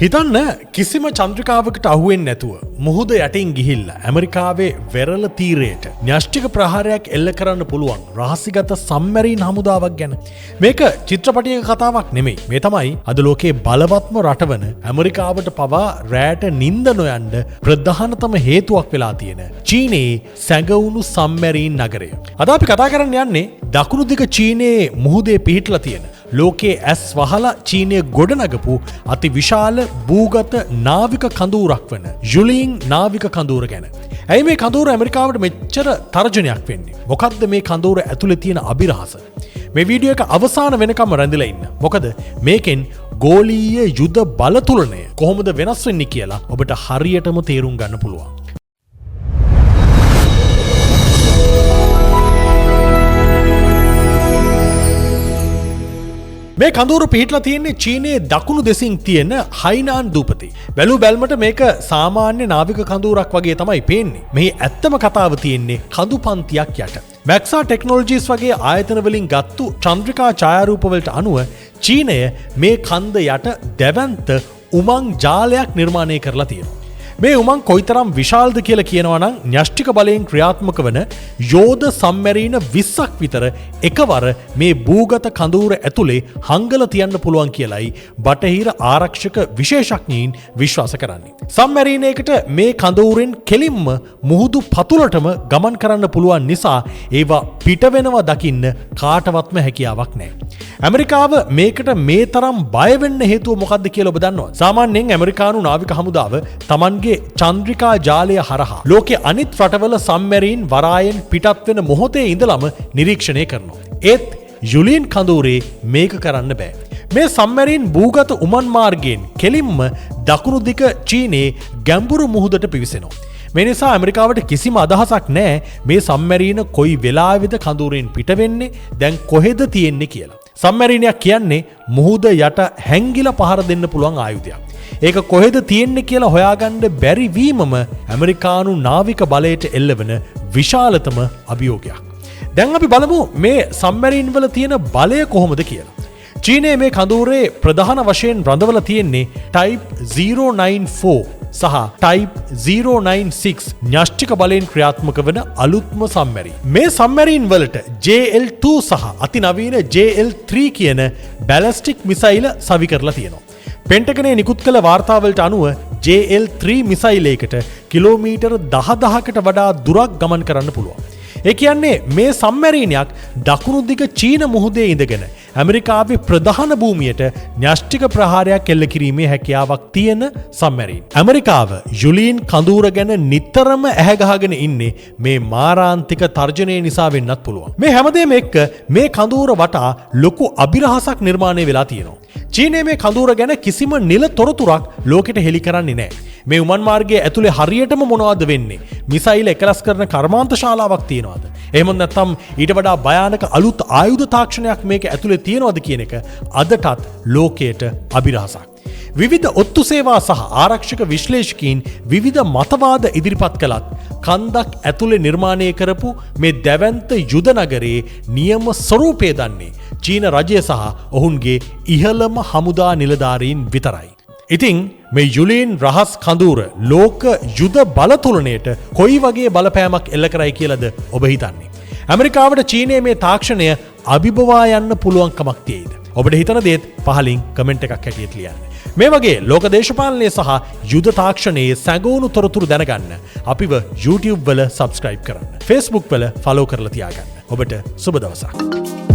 හිතන්න කිසිම චන්ද්‍රිකාවකට අහුවෙන්නේ නැතුව මුහුද යටින් ගිහිල්ලා ඇමරිකාවේ වෙරළ තීරයට න්‍යෂ්ටික ප්‍රහාරයක් එල්ල කරන්න පුළුවන් රහසිගත සම්මැරීන් හමුදාවක් ගැන. මේක චිත්‍රපටයක කතාවක් නෙමෙයි. මේ තමයි අද ලෝකයේ බලවත්ම රට වන ඇමරිකාවට පවා රැට නිින්ද නොයන්න ප්‍රධානතම හේතුවක් වෙලා තියෙන චීනයේ සැඟවුණු සම්මැරීන් නගරය. අද අපි කතා කරන්න යන්නේ දකුණු දිග චීනයේ මුහුදේ පිහිටලා තියෙන ලෝකයේ ඇස් වහලා චීනය ගොඩනගපු අති විශාල භූගත නාවික කඳවුරක් වන යුලින් නාවික කඳවුර ගැන. ඇයි මේ කඳවුර ඇමරිකාවට මෙච්චර තර්ජනයක් වෙන්නේ? මොකද්ද මේ කඳවුර ඇතුලේ තියෙන අභිරහස? මේ වීඩියෝ එක අවසාන වෙනකම් රැඳිලා ඉන්න. මොකද මේකෙන් ගෝලීය යුද බල තුලනය කොහොමද වෙනස් වෙන්නේ කියලා ඔබට හරියටම තේරුම් ගන්න පුළුවන්. මේ කඳවුර පිහිටලා තියෙන්නේ චීනයේ දකුණු දෙසින් තියෙන හයිනාන් දූපතේ. බැලු බැල්මට මේක සාමාන්‍ය නාවික කඳවුරක් වගේ තමයි පේන්නේ. මෙහි ඇත්තම කතාව තියෙන්නේ කඳු පන්තියක් යට. මැක්සා ටෙක්නොලොජිස් වගේ ආයතන වලින් ගත්තු චන්ද්‍රිකා ඡායාරූප වලට අනුව චීනය මේ කන්ද යට දැවැන්ත උමං ජාලයක් නිර්මාණය කරලා තියෙනවා. මේ උමං කොයිතරම් විශාලද කියලා කියනවා නම් න්‍යෂ්ටික බලයෙන් ක්‍රියාත්මක වන යෝධ සම්මැරීන 20ක් විතර එකවර මේ භූගත කඳවුර ඇතුලේ හංගලා තියන්න පුළුවන් කියලයි බටහිර ආරක්ෂක විශේෂඥයින් විශ්වාස කරන්නේ. සම්මැරීනයකට මේ කඳවුරෙන් කෙලින්ම මුහුදු පතුලටම ගමන් කරන්න පුළුවන් නිසා ඒවා පිට වෙනවා දකින්න කාටවත්ම හැකියාවක් නැහැ. ඇමරිකාව මේකට මේ තරම් බය වෙන්න හේතුව මොකක්ද කියලා ඔබ දන්නවද? සාමාන්‍යයෙන් ඇමරිකානු නාවික හමුදාව තමන්ගේ චන්ද්‍රිකා ජාලය හරහා ලෝකේ අනිත් රටවල සම්මැරීන් වරායෙන් පිටත් වෙන මොහොතේ ඉඳලම නිරීක්ෂණය කරනවා. ඒත් යුලින් කඳවුරේ මේක කරන්න බෑ. මේ සම්මැරීන් භූගත උමන් මාර්ගයෙන් කෙලින්ම දකුණු දිග චීනයේ ගැඹුරු මුහුදට පිවිසෙනවා. මේ නිසා ඇමරිකාවට කිසිම අදහසක් නැහැ මේ සම්මැරීන කොයි වෙලාවෙද කඳවුරෙන් පිට වෙන්නේ, දැන් කොහෙද තියෙන්නේ කියලා. සම්මැරීනයක් කියන්නේ මුහුද යට හැංගිලා පහර දෙන්න පුළුවන් ආයුධයක්. ඒක කොහෙද තියෙන්නේ කියලා හොයාගන්න බැරි වීමම ඇමරිකානු නාවික බලයට එල්ලවන විශාලතම අභියෝගයක්. දැන් අපි බලමු මේ සම්මැරීන් වල තියෙන බලය කොහොමද කියලා. චීනයේ මේ කඳවුරේ ප්‍රධාන වශයෙන් රඳවලා තියෙන්නේ Type 094 සහ Type 096 න්‍යෂ්ටික බලයෙන් ක්‍රියාත්මක වන අලුත්ම සම්මැරීන්. මේ සම්මැරීන් වලට JL2 සහ අතිනවීන JL3 කියන බැලස්ටික් මිසයිල සවි කරලා තියෙනවා. පෙන්ටගනේ නිකුත් කළ වාර්තාවලට අනුව JL3 මිසයිලයකට කිලෝමීටර් 10,000කට වඩා දුරක් ගමන් කරන්න පුළුවන්. ඒ කියන්නේ මේ සම්මැරීනයක් දකුණු දිග චීන මුහුදේ ඉඳගෙන ඇමරිකාවේ ප්‍රධාන භූමියට න්‍යෂ්ටික ප්‍රහාරයක් එල්ල කිරීමේ හැකියාවක් තියෙන සම්මැරීන්. ඇමරිකාව යුලින් කඳවුර ගැන නිතරම ඇහැගහගෙන ඉන්නේ මේ මාරාන්තික තර්ජනය නිසා වෙන්නත් පුළුවන්. මේ හැමදේම එක්ක මේ කඳවුර වටා ලොකු අභිරහසක් නිර්මාණය වෙලා තියෙනවා. චීනයේ මේ කඳවුර ගැන කිසිම නිල තොරතුරක් ලෝකෙට හෙළි කරන්නේ නැහැ. මේ උමන් මාර්ගයේ ඇතුලේ හරියටම මොනවද වෙන්නේ? මිසයිල් එකලස් කරන කර්මාන්ත ශාලාවක් තියෙනවද? එහෙම නැත්නම් ඊට වඩා භයානක අලුත් ආයුධ තාක්ෂණයක් මේක ඇතුලේ තියෙනවද කියන එක අදටත් ලෝකයට අභිරහසක්. විවිධ ඔත්තු සේවා සහ ආරක්ෂක විශ්ලේෂකීන් විවිධ මතවාද ඉදිරිපත් කළත් කන්දක් ඇතුලේ නිර්මාණය කරපු මේ දැවැන්ත යුද නගරයේ නියම ස්වරූපය දන්නේ චීන රජය සහ ඔවුන්ගේ ඉහළම හමුදා නිලධාරීන් විතරයි. ඉතින් මේ යුලින් රහස් කඳවුර ලෝක යුද බලතුලනයට කොයි වගේ බලපෑමක් එල්ල කරයි කියලාද ඔබ හිතන්නේ? ඇමරිකාවට චීනයේ මේ තාක්ෂණය අභිබවා යන්න පුළුවන්කමක් තියෙයිද? ඔබට හිතන දේත් පහලින් කමෙන්ට් එකක් හැටියට ලියන්න. මේ වගේ ලෝක දේශපාලනය සහ යුද තාක්ෂණයේ සැඟවුණු තොරතුරු දැනගන්න අපිව YouTube වල subscribe කරන්න. Facebook වල follow කරලා තියාගන්න. ඔබට සුබ දවසක්.